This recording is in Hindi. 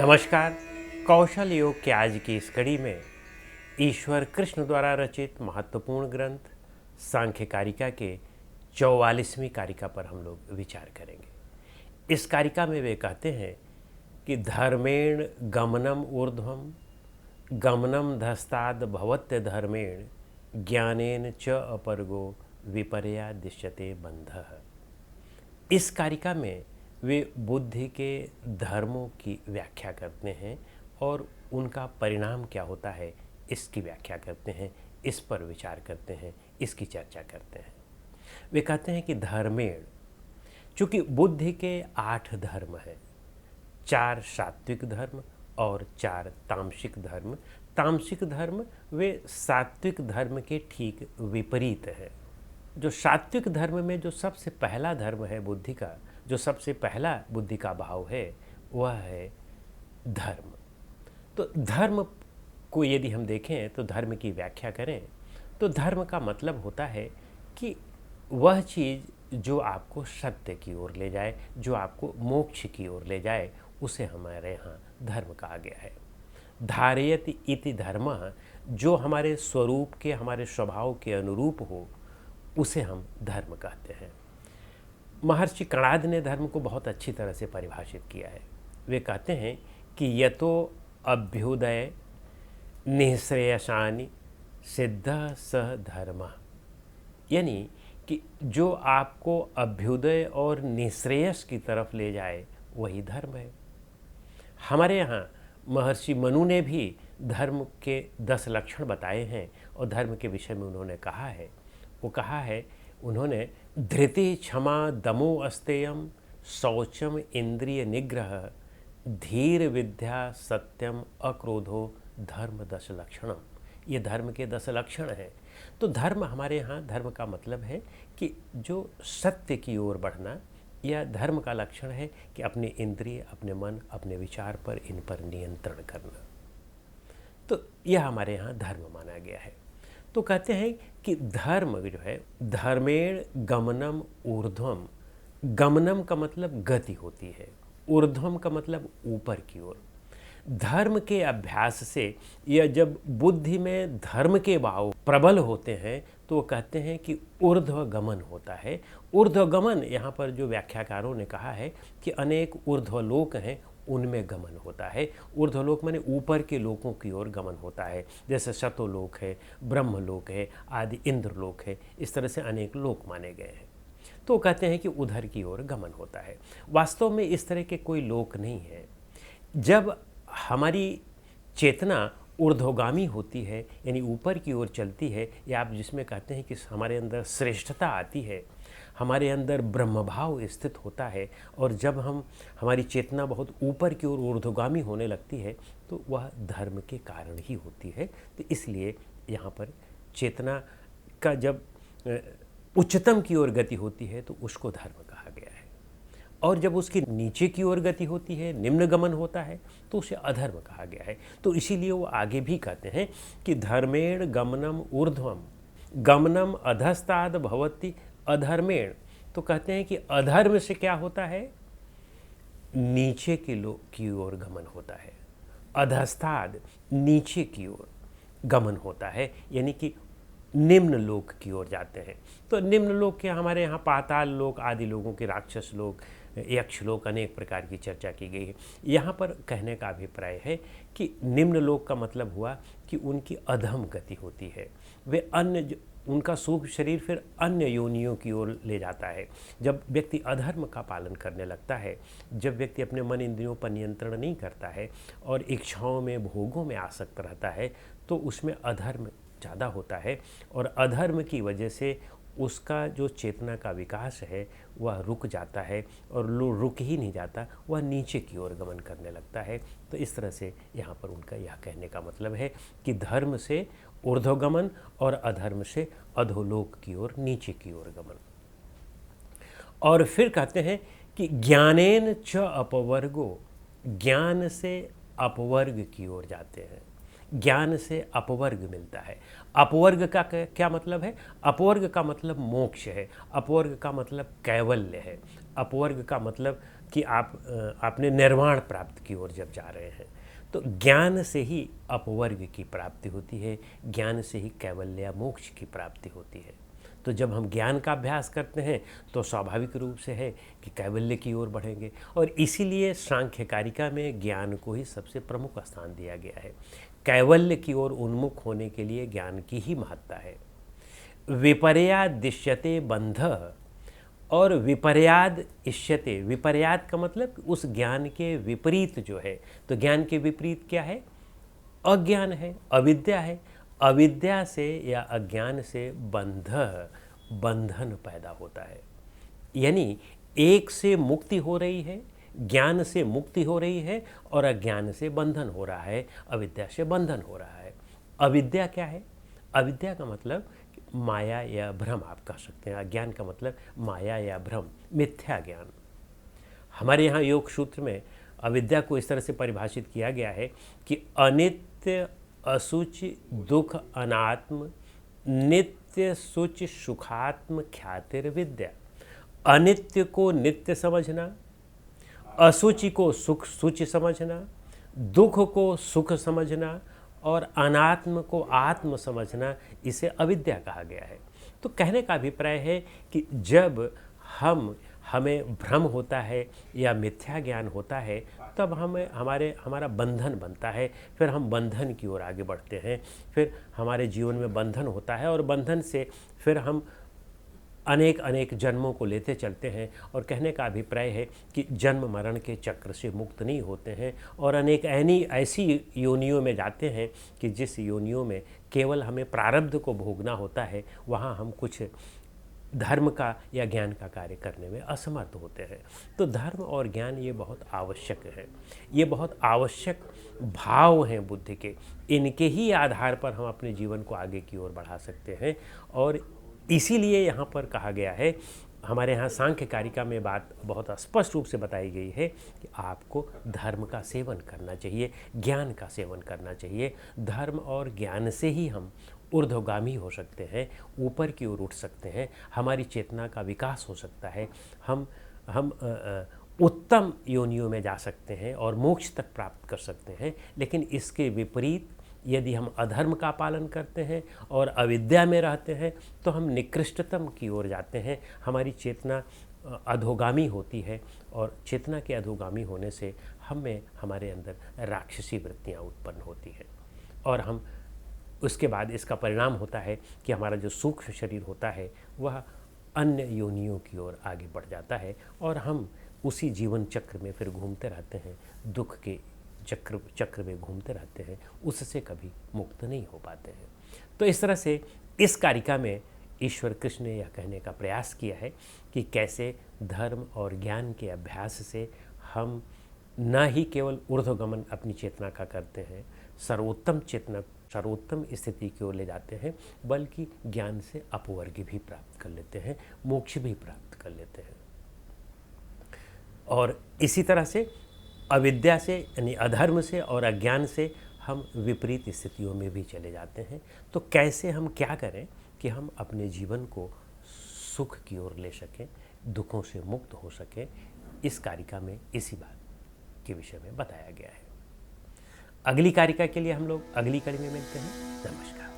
नमस्कार। कौशल योग के आज की इस कड़ी में ईश्वर कृष्ण द्वारा रचित महत्वपूर्ण ग्रंथ सांख्य कारिका के 44वीं कारिका पर हम लोग विचार करेंगे। इस कारिका में वे कहते हैं कि धर्मेण गमनम ऊर्ध्वम गमनम धस्ताद भवत्य धर्मेण ज्ञानेन च अपरगो विपर्या दृश्यते बंधः। इस कारिका में वे बुद्धि के धर्मों की व्याख्या करते हैं और उनका परिणाम क्या होता है इसकी व्याख्या करते हैं, इस पर विचार करते हैं, इसकी चर्चा करते हैं। वे कहते हैं कि धर्मेण, चूँकि बुद्धि के 8 धर्म हैं, 4 सात्विक धर्म और 4 तामसिक धर्म। तामसिक धर्म वे सात्विक धर्म के ठीक विपरीत है। जो सात्विक धर्म में जो सबसे पहला धर्म है बुद्धि का, जो सबसे पहला बुद्धि का भाव है, वह है धर्म। तो धर्म को यदि हम देखें तो धर्म की व्याख्या करें तो धर्म का मतलब होता है कि वह चीज़ जो आपको सत्य की ओर ले जाए, जो आपको मोक्ष की ओर ले जाए, उसे हमारे यहाँ धर्म कहा गया है। धारयति इति धर्मः, जो हमारे स्वरूप के, हमारे स्वभाव के अनुरूप हो, उसे हम धर्म कहते हैं। महर्षि कणाद ने धर्म को बहुत अच्छी तरह से परिभाषित किया है। वे कहते हैं कि यतो अभ्युदय निःश्रेयसानि सिद्ध सह धर्म, यानी कि जो आपको अभ्युदय और निःश्रेयस की तरफ ले जाए वही धर्म है। हमारे यहाँ महर्षि मनु ने भी धर्म के 10 लक्षण बताए हैं और धर्म के विषय में उन्होंने कहा है, वो कहा है उन्होंने, धृति क्षमा दमो अस्तेयम शौचम इंद्रिय निग्रह धीर विद्या सत्यम अक्रोधो धर्म 10 लक्षणम। ये धर्म के 10 लक्षण हैं। तो धर्म हमारे यहाँ, धर्म का मतलब है कि जो सत्य की ओर बढ़ना, या धर्म का लक्षण है कि अपने इंद्रिय, अपने मन, अपने विचार पर, इन पर नियंत्रण करना। तो यह हमारे यहाँ धर्म माना गया है। तो कहते हैं कि धर्म जो है, धर्मेण गमनम ऊर्ध्वम। गमनम का मतलब गति होती है, ऊर्ध्वम का मतलब ऊपर की ओर। धर्म के अभ्यास से, या जब बुद्धि में धर्म के भाव प्रबल होते हैं, तो वो कहते हैं कि ऊर्ध्व गमन होता है। ऊर्ध्व गमन, यहाँ पर जो व्याख्याकारों ने कहा है कि अनेक ऊर्ध्वलोक हैं, उनमें गमन होता है। ऊर्ध्वलोक माने ऊपर के लोकों की ओर गमन होता है, जैसे शतोलोक है, ब्रह्मलोक है, आदि इंद्रलोक है, इस तरह से अनेक लोक माने गए हैं। तो कहते हैं कि उधर की ओर गमन होता है। वास्तव में इस तरह के कोई लोक नहीं है। जब हमारी चेतना ऊर्ध्वगामी होती है, यानी ऊपर की ओर चलती है, या आप जिसमें कहते हैं कि हमारे अंदर श्रेष्ठता आती है, हमारे अंदर ब्रह्मभाव स्थित होता है, और जब हमारी चेतना बहुत ऊपर की ओर ऊर्ध्वगामी होने लगती है, तो वह धर्म के कारण ही होती है। तो इसलिए यहाँ पर चेतना का जब उच्चतम की ओर गति होती है तो उसको धर्म कहा गया है, और जब उसकी नीचे की ओर गति होती है, निम्न गमन होता है, तो उसे अधर्म कहा गया है। तो इसीलिए वो आगे भी कहते हैं कि धर्मेण गमनम ऊर्ध्वम गमनम अधस्ताद भवति अधर्मेण। तो कहते हैं कि अधर्म से क्या होता है, नीचे की ओर गमन होता है। अधस्ताद, नीचे की ओर गमन होता है, यानी कि निम्न लोक की ओर जाते हैं। तो निम्न लोक के हमारे यहाँ पाताल लोक आदि लोगों के, राक्षस लोक, यक्ष लोक, अनेक प्रकार की चर्चा की गई है। यहाँ पर कहने का अभिप्राय है कि निम्न लोक का मतलब हुआ कि उनकी अधम गति होती है। वे अन्य, उनका शुभ शरीर फिर अन्य योनियों की ओर ले जाता है। जब व्यक्ति अधर्म का पालन करने लगता है, जब व्यक्ति अपने मन इंद्रियों पर नियंत्रण नहीं करता है और इच्छाओं में, भोगों में आसक्त रहता है, तो उसमें अधर्म ज़्यादा होता है, और अधर्म की वजह से उसका जो चेतना का विकास है वह रुक जाता है, और रुक ही नहीं जाता, वह नीचे की ओर गमन करने लगता है। तो इस तरह से यहाँ पर उनका यह कहने का मतलब है कि धर्म से ऊर्ध्वगमन और अधर्म से अधोलोक की ओर, नीचे की ओर गमन। और फिर कहते हैं कि ज्ञानेन च अपवर्गो, ज्ञान से अपवर्ग की ओर जाते हैं। ज्ञान से अपवर्ग मिलता है। अपवर्ग का क्या मतलब है? अपवर्ग का मतलब मोक्ष है, अपवर्ग का मतलब कैवल्य है, अपवर्ग का मतलब कि आपने निर्वाण प्राप्त की ओर जब जा रहे हैं। तो ज्ञान से ही अपवर्ग की प्राप्ति होती है, ज्ञान से ही कैवल्य या मोक्ष की प्राप्ति होती है। तो जब हम ज्ञान का अभ्यास करते हैं तो स्वाभाविक रूप से है कि कैवल्य की ओर बढ़ेंगे, और इसीलिए सांख्य कारिका में ज्ञान को ही सबसे प्रमुख स्थान दिया गया है। कैवल्य की ओर उन्मुख होने के लिए ज्ञान की ही महत्ता है। विपर्याद दृश्यते बंध और विपर्याद इष्यते, विपर्याद का मतलब उस ज्ञान के विपरीत जो है, तो ज्ञान के विपरीत क्या है? अज्ञान है, अविद्या है। अविद्या से या अज्ञान से बंधन पैदा होता है, यानी एक से मुक्ति हो रही है, ज्ञान से मुक्ति हो रही है, और अज्ञान से बंधन हो रहा है, अविद्या से बंधन हो रहा है। अविद्या क्या है? अविद्या का मतलब माया या भ्रम आप कह सकते हैं। अज्ञान का मतलब माया या भ्रम, मिथ्या ज्ञान। हमारे यहाँ योग सूत्र में अविद्या को इस तरह से परिभाषित किया गया है कि अनित्य असुचि दुख अनात्म नित्य सुच सुखात्म ख्यातिर विद्या। अनित्य को नित्य समझना, असुचि को सुख सुचि समझना, दुख को सुख समझना, और अनात्म को आत्म समझना, इसे अविद्या कहा गया है। तो कहने का अभिप्राय है कि जब हमें भ्रम होता है या मिथ्या ज्ञान होता है, तब हमारा बंधन बनता है, फिर हम बंधन की ओर आगे बढ़ते हैं, फिर हमारे जीवन में बंधन होता है, और बंधन से फिर हम अनेक जन्मों को लेते चलते हैं। और कहने का अभिप्राय है कि जन्म मरण के चक्र से मुक्त नहीं होते हैं, और अनेक ऐसी योनियों में जाते हैं कि जिस योनियों में केवल हमें प्रारब्ध को भोगना होता है, वहाँ हम कुछ धर्म का या ज्ञान का कार्य करने में असमर्थ होते हैं। तो धर्म और ज्ञान ये बहुत आवश्यक है, ये बहुत आवश्यक भाव हैं बुद्धि के। इनके ही आधार पर हम अपने जीवन को आगे की ओर बढ़ा सकते हैं। और इसीलिए यहाँ पर कहा गया है, हमारे यहाँ सांख्य कारिका में बात बहुत स्पष्ट रूप से बताई गई है कि आपको धर्म का सेवन करना चाहिए, ज्ञान का सेवन करना चाहिए। धर्म और ज्ञान से ही हम ऊर्ध्वगामी हो सकते हैं, ऊपर की ओर उठ सकते हैं, हमारी चेतना का विकास हो सकता है, हम उत्तम योनियों में जा सकते हैं और मोक्ष तक प्राप्त कर सकते हैं। लेकिन इसके विपरीत यदि हम अधर्म का पालन करते हैं और अविद्या में रहते हैं, तो हम निकृष्टतम की ओर जाते हैं, हमारी चेतना अधोगामी होती है, और चेतना के अधोगामी होने से हमारे अंदर राक्षसी वृत्तियाँ उत्पन्न होती हैं, और हम उसके बाद इसका परिणाम होता है कि हमारा जो सूक्ष्म शरीर होता है वह अन्य योनियों की ओर आगे बढ़ जाता है, और हम उसी जीवन चक्र में फिर घूमते रहते हैं, दुख के चक्र में घूमते रहते हैं, उससे कभी मुक्त नहीं हो पाते हैं। तो इस तरह से इस कारिका में ईश्वर कृष्ण ने यह कहने का प्रयास किया है कि कैसे धर्म और ज्ञान के अभ्यास से हम न ही केवल ऊर्ध्वगमन अपनी चेतना का करते हैं, सर्वोत्तम स्थिति की ओर ले जाते हैं, बल्कि ज्ञान से अपवर्ग भी प्राप्त कर लेते हैं, मोक्ष भी प्राप्त कर लेते हैं। और इसी तरह से अविद्या से यानी अधर्म से और अज्ञान से हम विपरीत स्थितियों में भी चले जाते हैं। तो कैसे हम क्या करें कि हम अपने जीवन को सुख की ओर ले सकें, दुखों से मुक्त हो सकें, इस कारिका में इसी बात के विषय में बताया गया है। अगली कारिका के लिए हम लोग अगली कड़ी में मिलते हैं। नमस्कार।